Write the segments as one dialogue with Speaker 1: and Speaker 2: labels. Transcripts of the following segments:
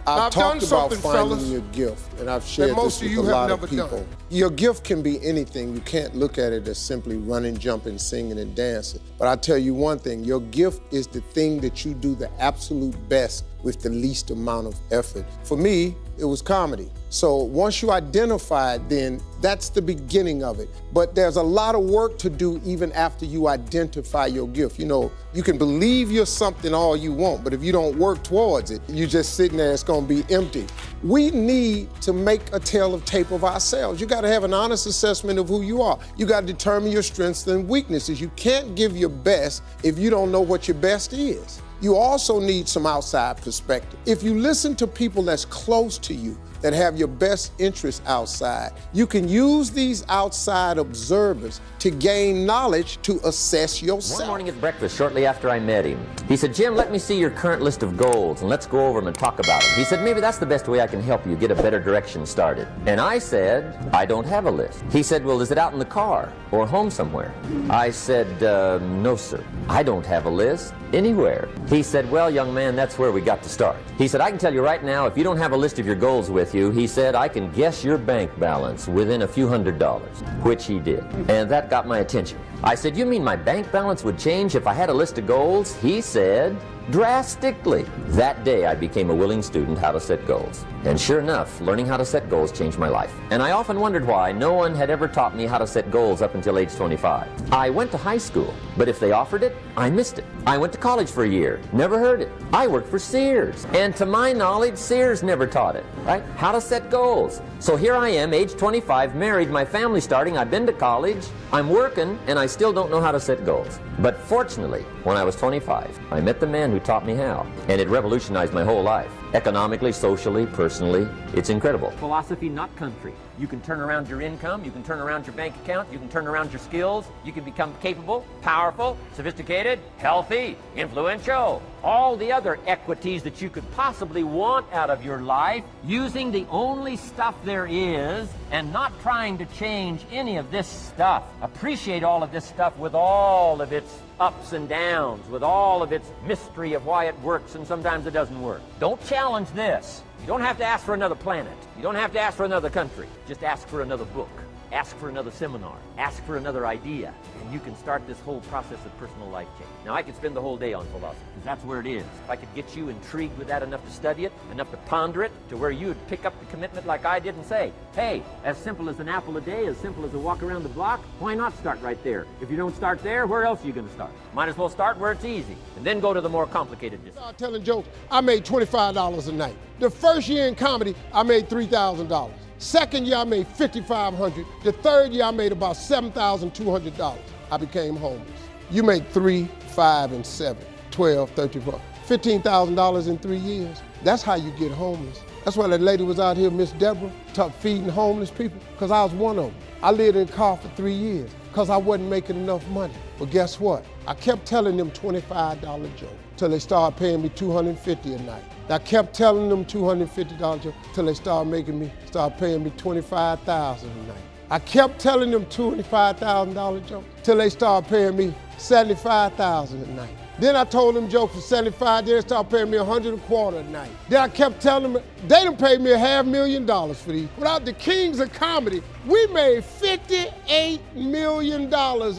Speaker 1: I've
Speaker 2: done
Speaker 1: talked about
Speaker 2: something,
Speaker 1: finding
Speaker 2: fellas,
Speaker 1: your gift, and I've shared
Speaker 2: that most
Speaker 1: this
Speaker 2: of
Speaker 1: with
Speaker 2: you
Speaker 1: a
Speaker 2: have
Speaker 1: lot of
Speaker 2: never
Speaker 1: people.
Speaker 2: done.
Speaker 1: Your gift can be anything. You can't look at it as simply running, jumping, singing, and dancing. But I tell you one thing, your gift is the thing that you do the absolute best with the least amount of effort. For me, it was comedy. So once you identify it, then that's the beginning of it. But there's a lot of work to do even after you identify your gift. You know, you can believe you're something all you want, but if you don't work towards it, you're just sitting there, it's gonna be empty. We need to make a tale of tape of ourselves. You gotta have an honest assessment of who you are. You gotta determine your strengths and weaknesses. You can't give your best if you don't know what your best is. You also need some outside perspective. If you listen to people that's close to you, that have your best interests outside, you can use these outside observers to gain knowledge to assess yourself.
Speaker 3: One morning at breakfast, shortly after I met him, he said, "Jim, let me see your current list of goals and let's go over them and talk about them." He said, "Maybe that's the best way I can help you get a better direction started." And I said, "I don't have a list." He said, "Well, is it out in the car or home somewhere?" I said, "No, sir. I don't have a list anywhere." He said, "Well, young man, that's where we got to start." He said, "I can tell you right now, if you don't have a list of your goals with you," he said, "I can guess your bank balance within a few $100s, which he did. And that got my attention. I said, "You mean my bank balance would change if I had a list of goals?" He said, "Drastically." That day, I became a willing student how to set goals. And sure enough, learning how to set goals changed my life. And I often wondered why no one had ever taught me how to set goals up until age 25. I went to high school, but if they offered it, I missed it. I went to college for a year, never heard it. I worked for Sears, and to my knowledge, Sears never taught it, right? How to set goals. So here I am, age 25, married, my family's starting, I've been to college, I'm working, and I still don't know how to set goals. But fortunately, when I was 25, I met the man who taught me how, and it revolutionized my whole life. Economically, socially, personally, it's incredible. Philosophy, not country. You can turn around your income, you can turn around your bank account, you can turn around your skills, you can become capable, powerful, sophisticated, healthy, influential, all the other equities that you could possibly want out of your life, using the only stuff there is and not trying to change any of this stuff. Appreciate all of this stuff with all of its ups and downs, with all of its mystery of why it works and sometimes it doesn't work. Don't challenge this. You don't have to ask for another planet. You don't have to ask for another country. Just ask for another book. Ask for another seminar. Ask for another idea. And you can start this whole process of personal life change. Now, I could spend the whole day on philosophy, because that's where it is. If I could get you intrigued with that enough to study it, enough to ponder it, to where you would pick up the commitment like I did and say, hey, as simple as an apple a day, as simple as a walk around the block, why not start right there? If you don't start there, where else are you going to start? Might as well start where it's easy, and then go to the more complicated distance.
Speaker 2: I started telling jokes, I made $25 a night. The first year in comedy, I made $3,000. Second year, I made $5,500. The third year, I made about $7,200. I became homeless. You make 3, 5, and 7, 12, 13, 14, $15,000 in 3 years. That's how you get homeless. That's why that lady was out here, Miss Deborah, feeding homeless people, because I was one of them. I lived in a car for 3 years because I wasn't making enough money. But guess what? I kept telling them $25 jokes till they started paying me $250 a night. I kept telling them $250 jokes till they started paying me $25,000 a night. I kept telling them $25,000 jokes till they started paying me $75,000 a night. Then I told them jokes for $75, then they started paying me $125 a night. Then I kept telling them, they done paid me $500,000 for these. Without the kings of comedy, we made $58 million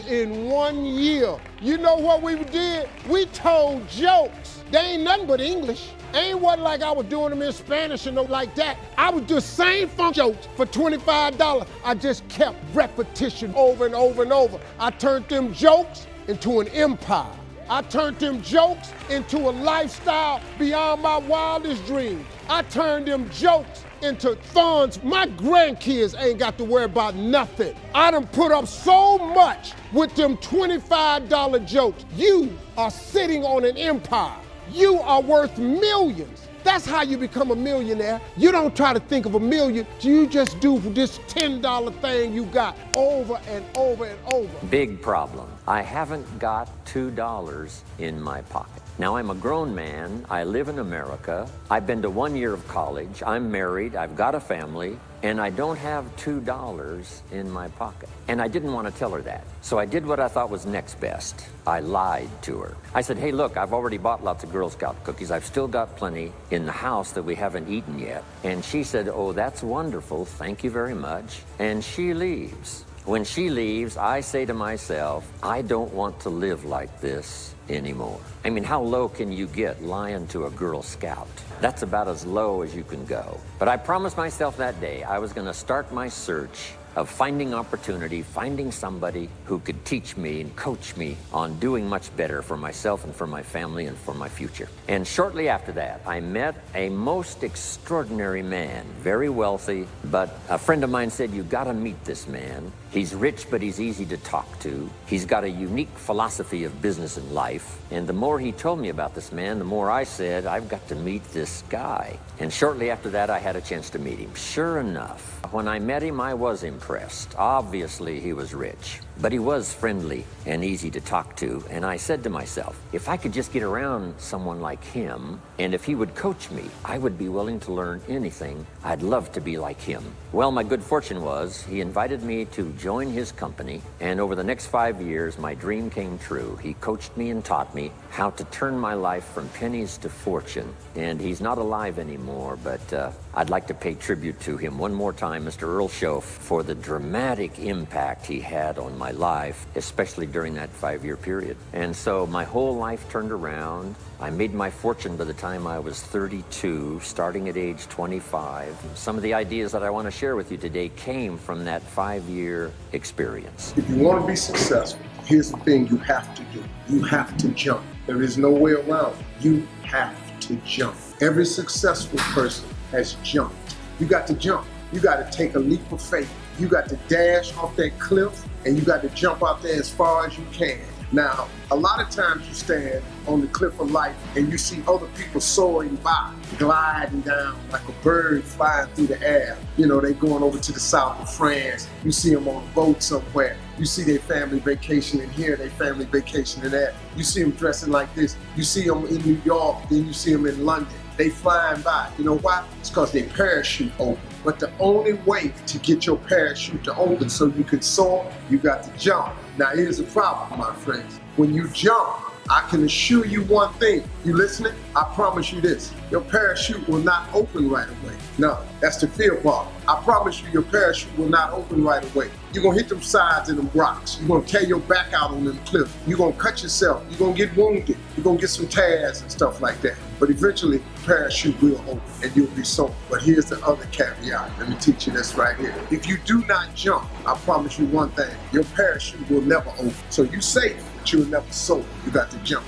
Speaker 2: in 1 year. You know what we did? We told jokes. They ain't nothing but English. Ain't what like I was doing them in Spanish or no like that. I was doing same funk jokes for $25. I just kept repetition over and over and over. I turned them jokes into an empire. I turned them jokes into a lifestyle beyond my wildest dreams. I turned them jokes into funds. My grandkids ain't got to worry about nothing. I done put up so much with them $25 jokes. You are sitting on an empire. You are worth millions. That's how you become a millionaire. You don't try to think of a million. You just do this $10 thing you got over and over and over.
Speaker 3: Big problem. I haven't got $2 in my pocket. Now I'm a grown man, I live in America, I've been to 1 year of college, I'm married, I've got a family, and I don't have $2 in my pocket. And I didn't want to tell her that. So I did what I thought was next best. I lied to her. I said, hey, look, I've already bought lots of Girl Scout cookies. I've still got plenty in the house that we haven't eaten yet. And she said, oh, that's wonderful. Thank you very much. And she leaves. When she leaves, I say to myself, I don't want to live like this anymore. I mean, how low can you get lying to a Girl Scout? That's about as low as you can go. But I promised myself that day I was going to start my search of finding opportunity, finding somebody who could teach me and coach me on doing much better for myself and for my family and for my future. And shortly after that, I met a most extraordinary man, very wealthy, but a friend of mine said, you gotta meet this man. He's rich, but he's easy to talk to. He's got a unique philosophy of business and life. And the more he told me about this man, the more I said, I've got to meet this guy. And shortly after that, I had a chance to meet him. Sure enough, when I met him, I was impressed. Obviously, he was rich, but he was friendly and easy to talk to. And I said to myself, if I could just get around someone like him, and if he would coach me, I would be willing to learn anything. I'd love to be like him. Well, my good fortune was he invited me to join his company, and over the next 5 years, my dream came true. He coached me and taught me how to turn my life from pennies to fortune. And he's not alive anymore, but I'd like to pay tribute to him one more time, Mr. Earl Schoaf, for the dramatic impact he had on my life, especially during that 5-year period. And so my whole life turned around. I made my fortune by the time I was 32, starting at age 25. Some of the ideas that I want to share with you today came from that 5-year experience.
Speaker 1: If you want to be successful, here's the thing you have to do. You have to jump. There is no way around it. You have to jump. Every successful person has jumped. You got to jump. You got to take a leap of faith. You got to dash off that cliff, and you got to jump out there as far as you can. Now, a lot of times you stand on the cliff of life and you see other people soaring by, gliding down like a bird flying through the air. You know, they going over to the south of France. You see them on a boat somewhere. You see their family vacationing here, their family vacationing there. You see them dressing like this. You see them in New York, then you see them in London. They flying by. You know why? It's because their parachute open. But the only way to get your parachute to open so you can soar, you got to jump. Now here's the problem, my friends. When you jump, I can assure you one thing. You listening? I promise you this. Your parachute will not open right away. No, that's the fear part. I promise you your parachute will not open right away. You're going to hit them sides of them rocks. You're going to tear your back out on them cliffs. You're going to cut yourself. You're going to get wounded. You're going to get some tears and stuff like that. But eventually, the parachute will open and you'll be soaring. But here's the other caveat. Let me teach you this right here. If you do not jump, I promise you one thing. Your parachute will never open. So you're safe, but you'll never soar. You got to jump.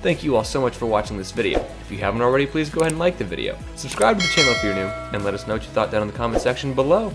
Speaker 4: Thank you all so much for watching this video. If you haven't already, please go ahead and like the video. Subscribe to the channel if you're new, and let us know what you thought down in the comment section below.